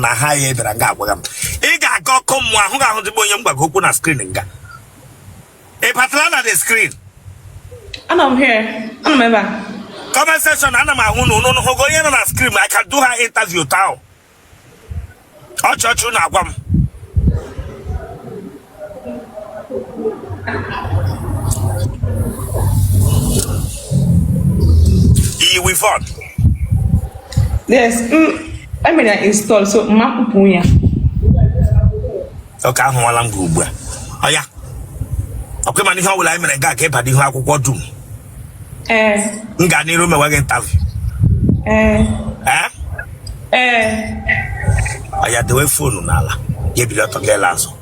na high ebera nga agwagam. Iga go come wa hu ga hu de bonye mgba go na screen nga. E patla na the screen. And I'm here. I'm ever. Comment section ana ma hu no no go yen na screen. I can do her interview town. Ochochu na agwam. We fought. Yes. I mean, I install so Mapupunya. Okay, I'm one group. Oh, yeah. Okay, man, how will I mean? I got kept at the Haku Quadrum. Got near room wagon interview. I had the way phone, Nala. Give it up to get last.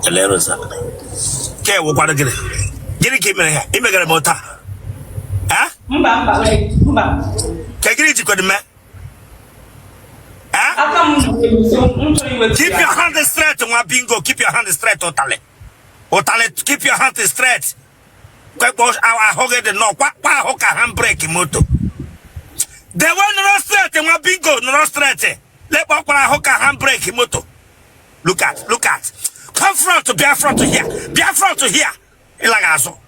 Lerosa. Okay, what got to get it? Get it, keep me here. You make it about that. Huh? Take it to the man. Keep your hand straight on my bingo. Keep your hand straight, Otele. Otele, keep your hand straight. Quick wash our hog the no. What hook a handbrake moto? The one no straight in my bingo, no straight. Let walk our hook a handbrake moto. Look at. Come front to be front to here. Be front to here. Ilagazo.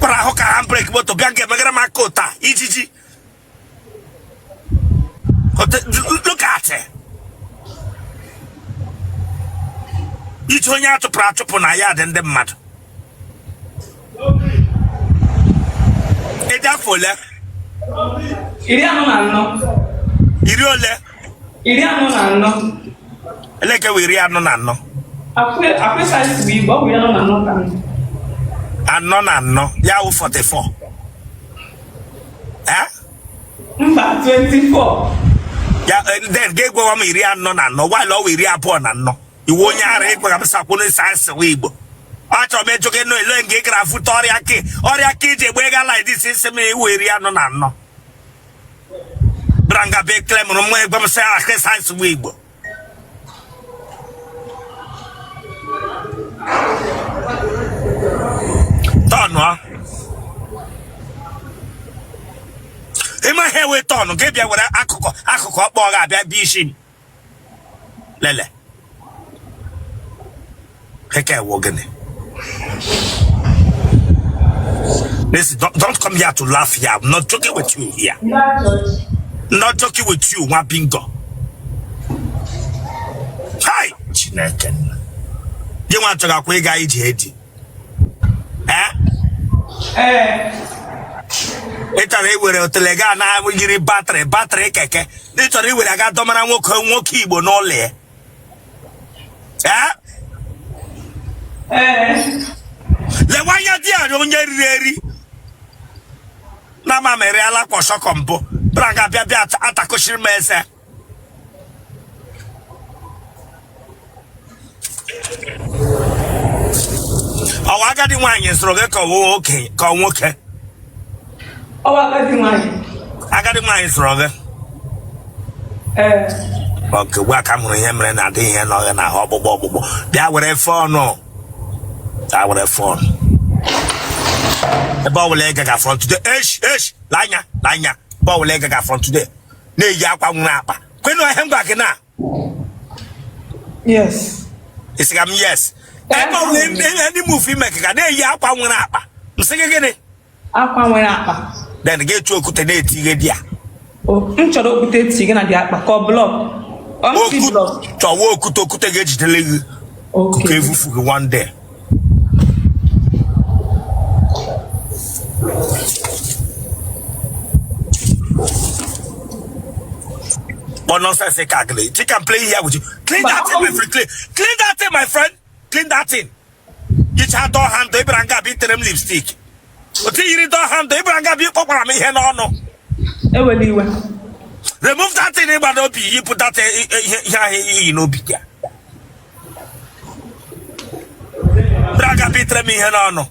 Para hoka handbrake moto biange magara makota. Ijiji. Look at it. Itonya to prato pona ya den dem mad. Eda fole. Iri anu na no. Iri ole. Iri anu na no. Like we read no. I size we but we are no can. And no. Yeah, 44. Eh? 24. Yeah, then gave go me read no. While we read upon no. You won't yare kwa kabisa kuna size we Igbo. Acho me joke no elo nge kra futori ake. Ori ake je bwega like this is me we read no. Branga be claim no mo egba say ake size we Igbo. Turn, in my hair with turn, give you what I cook bog at that bishing. Lele. Heke wogan. Listen, don't come here to laugh here. I'm not joking with you here. Not joking with you, one bingo. Hi, Chineken. You want to go quick guy head? It's a way to lega now. We give battery keke. It's a way I got Domana walk keyboard no lay. The one you dear don't get ready. Nama Mariala was a combo. Braga Biat Atakoshir Mesa. Oh, I got the wine is okay. Come okay. Oh, I got the wine. I got the wine is Roger. Okay, welcome to him and I didn't know and I hobble. That would have fun, no. I would have fun. The bow leg I got from today. Ish, Lanya, bow leg I got from today. Nay, Yapa Napa. When I am back now. Yes. It's yes. Any movie maker, they Yapa went up. Sing again. Aqua went up. Then get to a cutinate. Oh, intro with it, again at the upper call block. To walk to get the leg. Okay, for one day. But nonsense, you can play here with you. Clean that thing, my friend. Clean that thing, my friend. Clean that thing. You can't hand the Ibranga beat them lipstick. But you don't hand the Ibranga beat up on me here, no. Remove that thing, but you put that here, you know, bigger. Braga beat them here, no.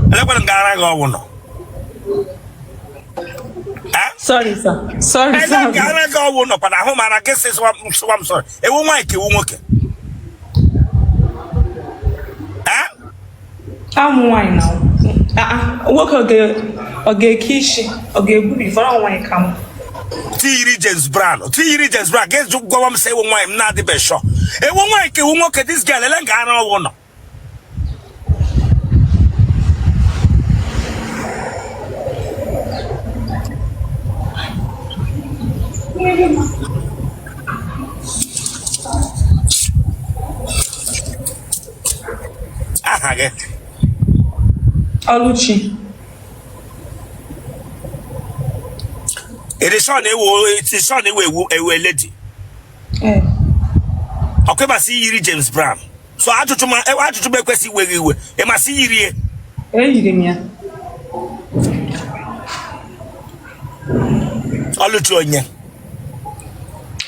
Let me go. Sorry, sir. Sorry, I sir. don't go no, but I home and I guess it's what I'm sorry. It won't make you okay. I'm wine now. Work okay, kishi, okay, booty for all wine come. T. James Brown, guess you go and say, well, I'm not the best shot. It won't make you look at this girl, and I don't know. Aha, Oluchi. it is on a lady. Okay, but see James Brown. So I to make question where you were. Am I see you?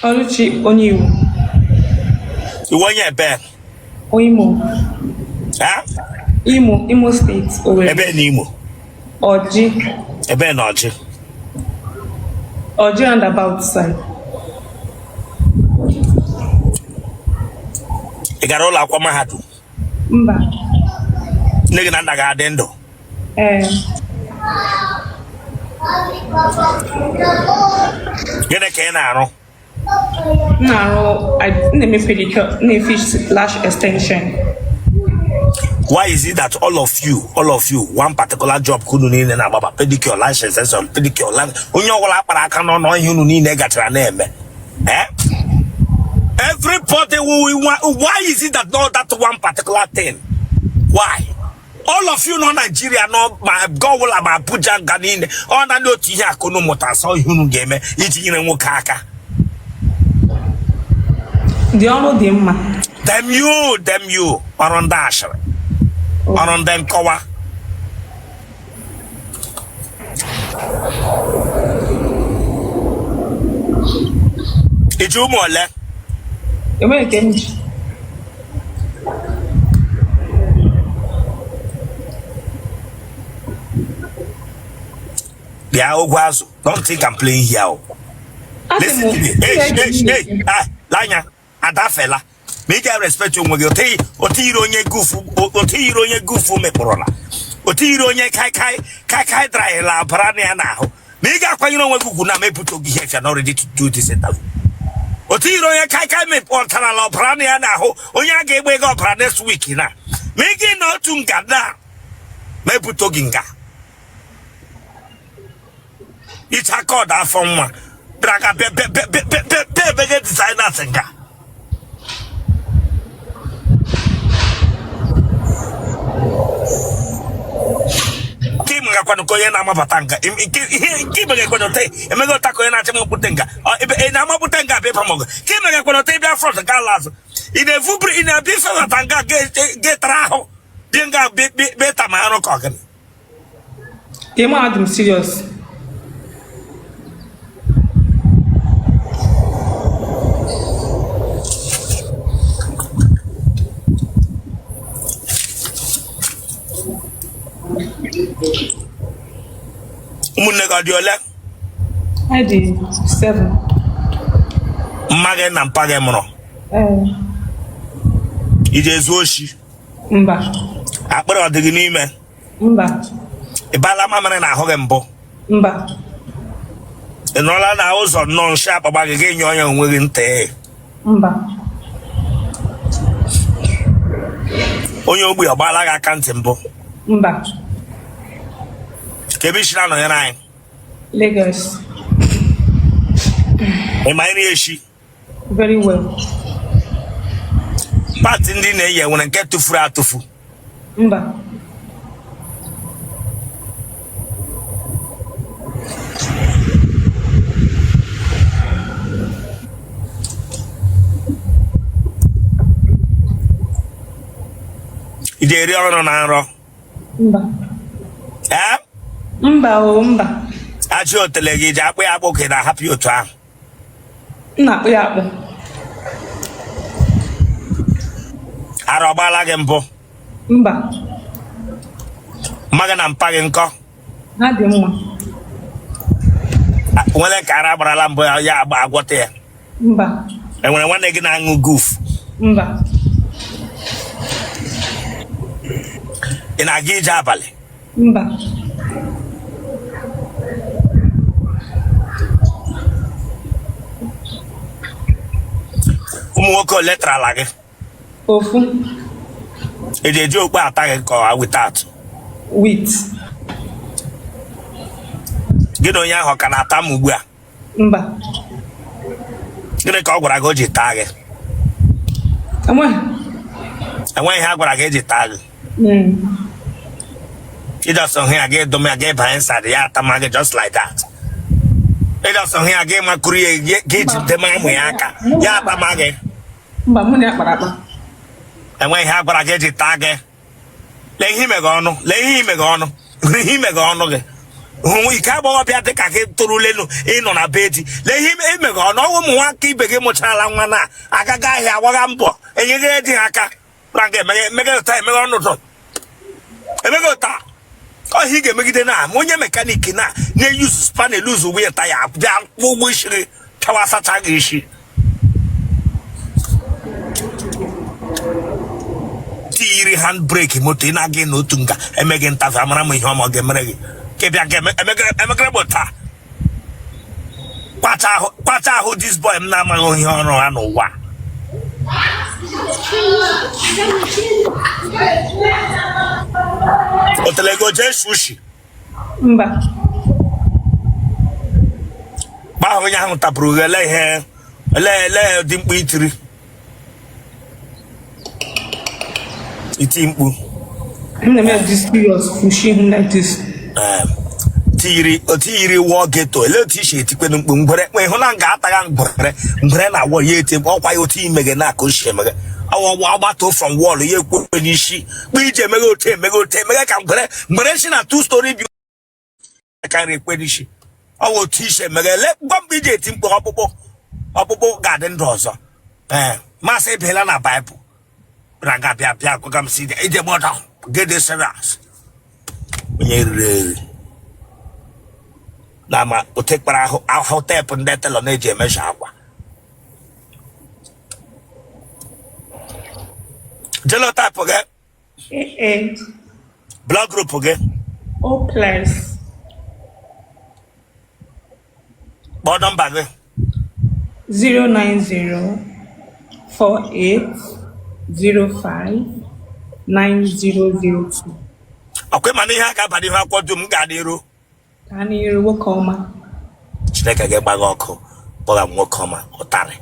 Oluchi Onyiwu. You want your bed? Oimo. Huh? Imo State. Ebe Nimo. Oji. Ebe Noji. Oji and about side. You got all our common hat. Mba. Nigga na gadendo. Get a canaro. No, I name me pedicure, name fish lash extension. Why is it that all of you, one particular job couldn't need an about pedicure license and pedicure land? When you all up, I cannot you need negative name. Everybody who why is it that not that one particular thing? Why? All of you know Nigeria, no my go my Abuja Ganin, on I know Tia Kono Mota, so you game, eating in Mukaka. They all know them. Them you, or on Dasher. Or on them Kowa. It's you more left. You make it. Yeah, don't think I'm playing here. Listen to me. Hey, Lanya, and that fella. Make I respect you when you take Otiro nye goofu me porola. Otiro nye kai dry la parania now. Make up when you know when Guguna may put to be here not ready to do this interview. Otiro nye kai me portana la parania now. Onya gave wake up next week na. Make it not to gada. May put to ginga. It's a code from one. Braga be designer singer. Kim kwano koye na mabatanga. Kim kwano te. Emego tako na chemo butenga. E na mabutenga be pamogo. Kim kwano te be front galas. Ine vubri ine bisa batanga get traho. Denga be tamano koken. Ema adum serious. Munega diola. I did 7. Mage na mpage mno. Ije zoshi. Mba. Akpere odigi n'ime. Mba. Ibala mamane na ahoge mbo. Mba. Enola na uzo non sharp abagege nyonya onwegi nte. Mba. Onye ogbu agbala ga akant mbo. Mba. Kebishina no yana. Lagos. Emaini eshi. Very well. Part ndi na ye wona nke tufuru atufu. Mba. Ide ri ono na nro. Mba. Mba o mba. Achi Otele gi ja pe akpo ke na happy otu ahụ. Na pe akpo. Ara ọgbala gị mbụ. Mba. Maga na mpa gị nkọ. Ha dị mma. Nwere kara barala mbụ ya agwọta ya. Mba. Enwere nwanne gị na-aṅụ goof. Mba. Ị na-aga ije abalị? Mba. Ụmụ nwoke ole tarala gị? Ofu. Ị ga-eji okpu ata gị ka without? Wit. Gị na onye ahụ ka na-ata m ugbu a? Mba. Gịnị ka ọ gwara gị o ji taa gị? Enweghị ihe a gwara gị eji taa gị. Ị just hụ ya gị dum ya gị banye inside ya atama gị just like that. Ị just hụ ya gị makụrụ ya gị jide ma amụ ya aka ya atama gị. Mba, mụ na akpara akpa. Enweghị ihe a gwara gị eji taa gị. Lee ihe ime gị ọnụ, lee ihe ime gị ọnụ, ihe ime gị ọnụ gị. Hụ ike agbọghọbịa dị ka gị torulenu ịnọ na be di. Lee ihe ime gị ọnụ, ọnwụ ụmụ nwoke ibe gị mụcharala nwa na agaga ahịa agbaga mbọ enyeghị di ha aka. Emeghe ọnụ ụtọ. Emeghe ụta. Ọhịa ị ga-emegide na onye mekaniki na-eyuzu spanel uzu wee taya bịa kwụ ụgwọ isi gị pịawa asacha gị isi. Tiyiri handbreki moto ị na-aga n'otu nga emeghị ntafe amara m ihe ọma ọ ga-emere gị ka bịa emegere bụ taa kpacha ahụ dis boy m na-amaghị ihe ọrụ ha n'ụwa. Otele go jee sushi? Mba. Gba ahụ onye ahụ tapụrụ gị ele dị mkpu itiri iti mkpu. I'm not this serious pushing like this. Tiri wọ geto ele otu isi etikpenu mkpu mgbere ịhụ na nga ataga mgbere na wọ ya eti ọkwa ya otu imege na aka ochie emege ọwọwa ọgbata from wọlụ ya ekwe n'isi kpụ ije emege otu emege ka mgbere si na 2-story bi karịa ekwe n'isi ọwụ otu isi emege ele gwa mgbe ije eti mkpu ọkpụkpụ ga-adị ndụ ọzọ. Masị ebela na Baịbụl raga bịa gwaga m si ije gbọdọ gede serious onye riri na ma o tekpara ahụ teepụ ndị telọ na-eji emesha akwa. Genotype gị? Blood group gị? O+. Kpọọ nọmba gị? 09048059002. Ọkwa ịma na ihe a ga-aba n'ihu akwụkwọ dum m ga-adị iru. Ka anyị nwoke ọma. Chineke ga-agba gị ọkụ kpọga m nwoke ọma ụtarị.